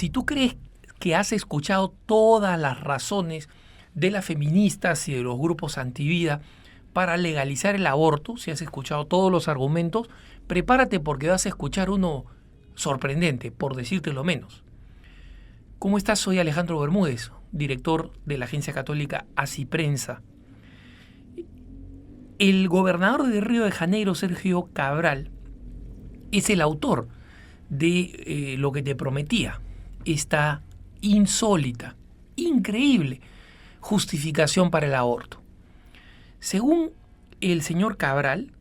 si tú crees que has escuchado todas las razones de las feministas y de los grupos antivida para legalizar el aborto, si has escuchado todos los argumentos, prepárate porque vas a escuchar uno sorprendente, por decirte lo menos. ¿Cómo estás? Soy Alejandro Bermúdez, director de la agencia católica Así Prensa. El gobernador de Río de Janeiro, Sergio Cabral, es el autor de lo que te prometía, esta insólita, increíble justificación para el aborto. Según el señor Cabral,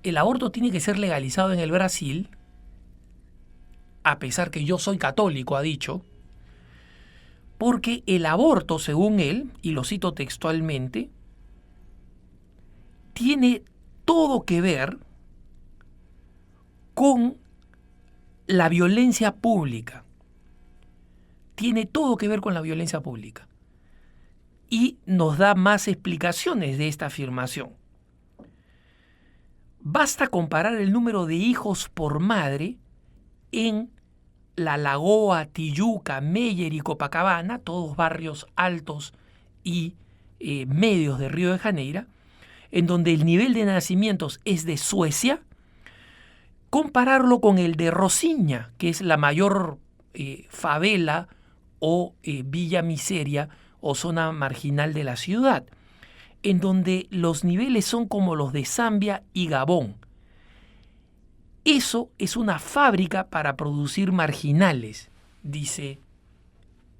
el aborto tiene que ser legalizado en el Brasil, a pesar que yo soy católico, ha dicho, porque el aborto, según él, y lo cito textualmente, tiene todo que ver con la violencia pública. Tiene todo que ver con la violencia pública. Y nos da más explicaciones de esta afirmación. Basta comparar el número de hijos por madre en La Lagoa, Tijuca, Meyer y Copacabana, todos barrios altos y medios de Río de Janeiro, en donde el nivel de nacimientos es de Suecia, compararlo con el de Rocinha, que es la mayor favela o villa miseria o zona marginal de la ciudad, en donde los niveles son como los de Zambia y Gabón. Eso es una fábrica para producir marginales, dice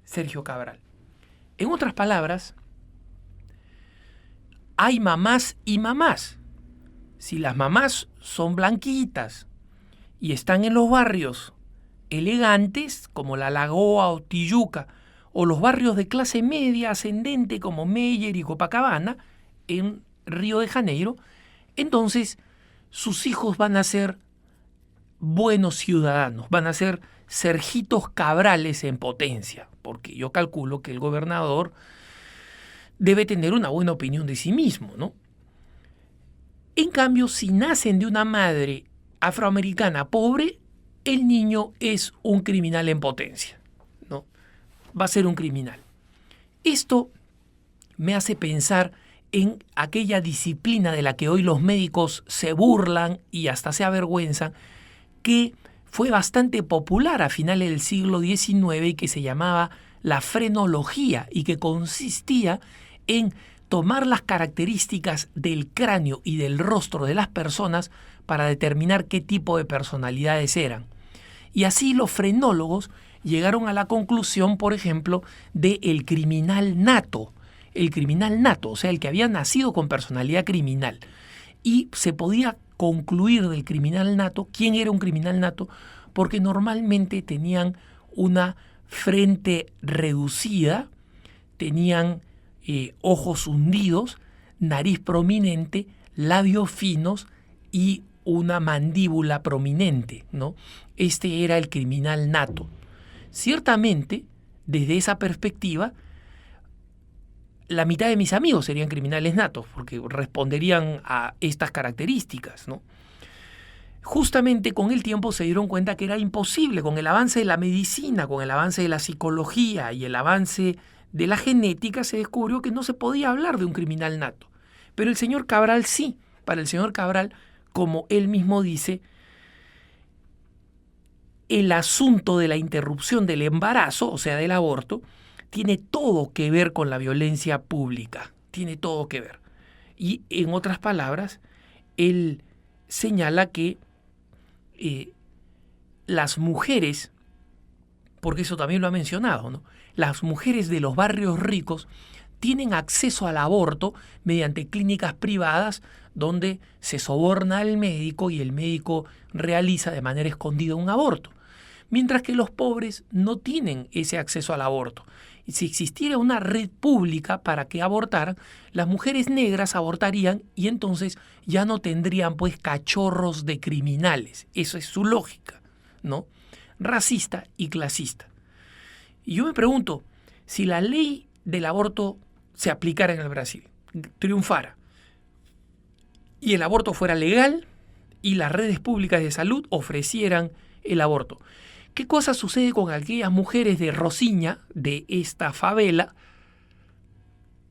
Sergio Cabral. En otras palabras, hay mamás y mamás. Si las mamás son blanquitas y están en los barrios elegantes, como La Lagoa o Tijuca, o los barrios de clase media ascendente como Meyer y Copacabana, en Río de Janeiro, entonces sus hijos van a ser buenos ciudadanos, van a ser Sergitos Cabrales en potencia, porque yo calculo que el gobernador debe tener una buena opinión de sí mismo, ¿no? En cambio, si nacen de una madre afroamericana pobre, el niño es un criminal en potencia, ¿no? Va a ser un criminal. Esto me hace pensar en aquella disciplina de la que hoy los médicos se burlan y hasta se avergüenzan, que fue bastante popular a finales del siglo XIX y que se llamaba la frenología y que consistía en tomar las características del cráneo y del rostro de las personas para determinar qué tipo de personalidades eran. Y así los frenólogos llegaron a la conclusión, por ejemplo, del criminal nato. El criminal nato, o sea, el que había nacido con personalidad criminal. Y se podía concluir del criminal nato quién era un criminal nato, porque normalmente tenían una frente reducida, tenían ojos hundidos, nariz prominente, labios finos y una mandíbula prominente, ¿no? Este era el criminal nato. Ciertamente, desde esa perspectiva, la mitad de mis amigos serían criminales natos, porque responderían a estas características, ¿no? Justamente con el tiempo se dieron cuenta que era imposible, con el avance de la medicina, con el avance de la psicología y el avance de la genética, se descubrió que no se podía hablar de un criminal nato. Pero el señor Cabral sí. Para el señor Cabral, como él mismo dice, el asunto de la interrupción del embarazo, o sea, del aborto, tiene todo que ver con la violencia pública, tiene todo que ver. Y en otras palabras, él señala que las mujeres, porque eso también lo ha mencionado, ¿no? Las mujeres de los barrios ricos tienen acceso al aborto mediante clínicas privadas donde se soborna al médico y el médico realiza de manera escondida un aborto. Mientras que los pobres no tienen ese acceso al aborto. Y si existiera una red pública para que abortaran, las mujeres negras abortarían y entonces ya no tendrían pues cachorros de criminales. Eso es su lógica, ¿no? Racista y clasista. Y yo me pregunto, si la ley del aborto se aplicara en el Brasil, triunfara, y el aborto fuera legal y las redes públicas de salud ofrecieran el aborto, ¿Qué cosa sucede con aquellas mujeres de Rosiña, de esta favela,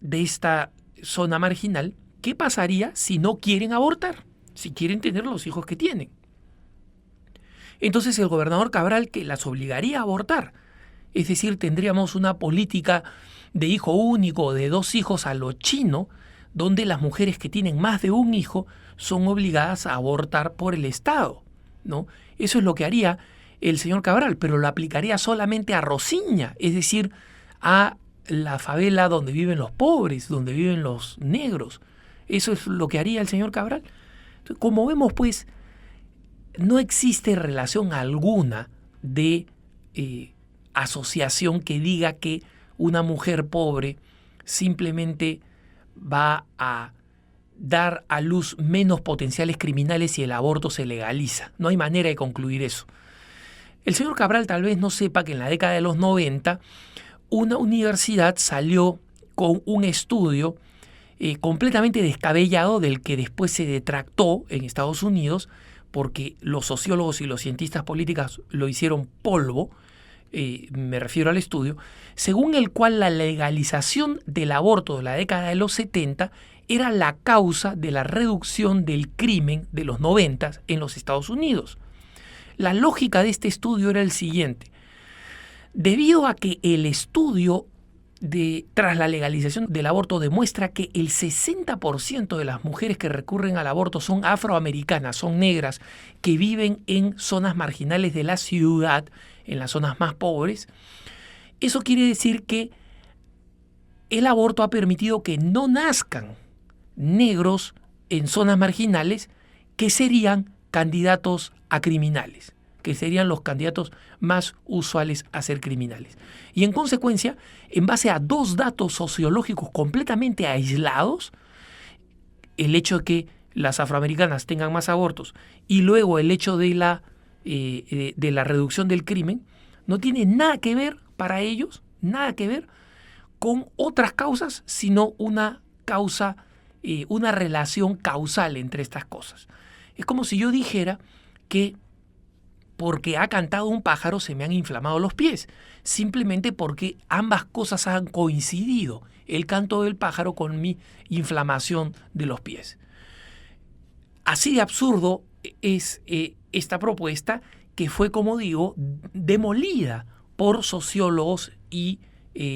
de esta zona marginal? ¿Qué pasaría si no quieren abortar? Si quieren tener los hijos que tienen. Entonces el gobernador Cabral, que las obligaría a abortar. Es decir, tendríamos una política de hijo único, de 2 hijos a lo chino, donde las mujeres que tienen más de un hijo son obligadas a abortar por el Estado, ¿no? Eso es lo que haría el señor Cabral, pero lo aplicaría solamente a Rosiña, es decir, a la favela donde viven los pobres, donde viven los negros. Eso es lo que haría el señor Cabral. Entonces, como vemos, pues, no existe relación alguna de asociación que diga que una mujer pobre simplemente va a dar a luz menos potenciales criminales si el aborto se legaliza. No hay manera de concluir eso. El señor Cabral tal vez no sepa que en la década de los 90 una universidad salió con un estudio completamente descabellado, del que después se detractó en Estados Unidos, porque los sociólogos y los cientistas políticos lo hicieron polvo. Me refiero al estudio, según el cual la legalización del aborto de la década de los 70 era la causa de la reducción del crimen de los 90 en los Estados Unidos. La lógica de este estudio era el siguiente: debido a que el estudio tras la legalización del aborto demuestra que el 60% de las mujeres que recurren al aborto son afroamericanas, son negras, que viven en zonas marginales de la ciudad, en las zonas más pobres, eso quiere decir que el aborto ha permitido que no nazcan negros en zonas marginales que serían candidatos a criminales, que serían los candidatos más usuales a ser criminales. Y en consecuencia, en base a 2 datos sociológicos completamente aislados, el hecho de que las afroamericanas tengan más abortos y luego el hecho de la reducción del crimen, no tiene nada que ver para ellos, nada que ver con otras causas, sino una causa, una relación causal entre estas cosas. Es como si yo dijera que porque ha cantado un pájaro se me han inflamado los pies, simplemente porque ambas cosas han coincidido, el canto del pájaro con mi inflamación de los pies. Así de absurdo es esta propuesta, que fue, como digo, demolida por sociólogos y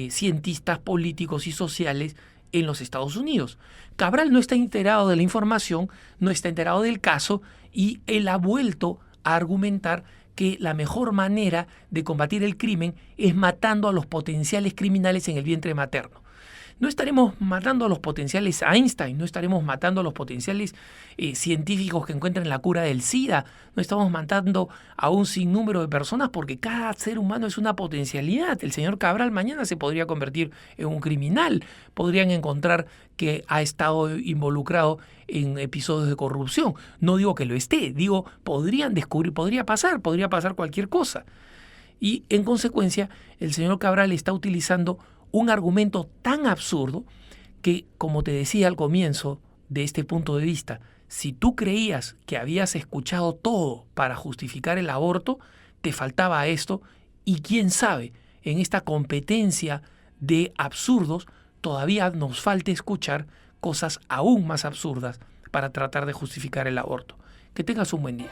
cientistas políticos y sociales en los Estados Unidos. Cabral no está enterado de la información, no está enterado del caso, y él ha vuelto a argumentar que la mejor manera de combatir el crimen es matando a los potenciales criminales en el vientre materno. No estaremos matando a los potenciales Einstein, no estaremos matando a los potenciales científicos que encuentran la cura del SIDA, no estamos matando a un sinnúmero de personas, porque cada ser humano es una potencialidad. El señor Cabral mañana se podría convertir en un criminal, podrían encontrar que ha estado involucrado en episodios de corrupción. No digo que lo esté, digo, podrían descubrir, podría pasar cualquier cosa. Y en consecuencia, el señor Cabral está utilizando un argumento tan absurdo que, como te decía al comienzo de este punto de vista, si tú creías que habías escuchado todo para justificar el aborto, te faltaba esto, y quién sabe, en esta competencia de absurdos todavía nos falte escuchar cosas aún más absurdas para tratar de justificar el aborto. Que tengas un buen día.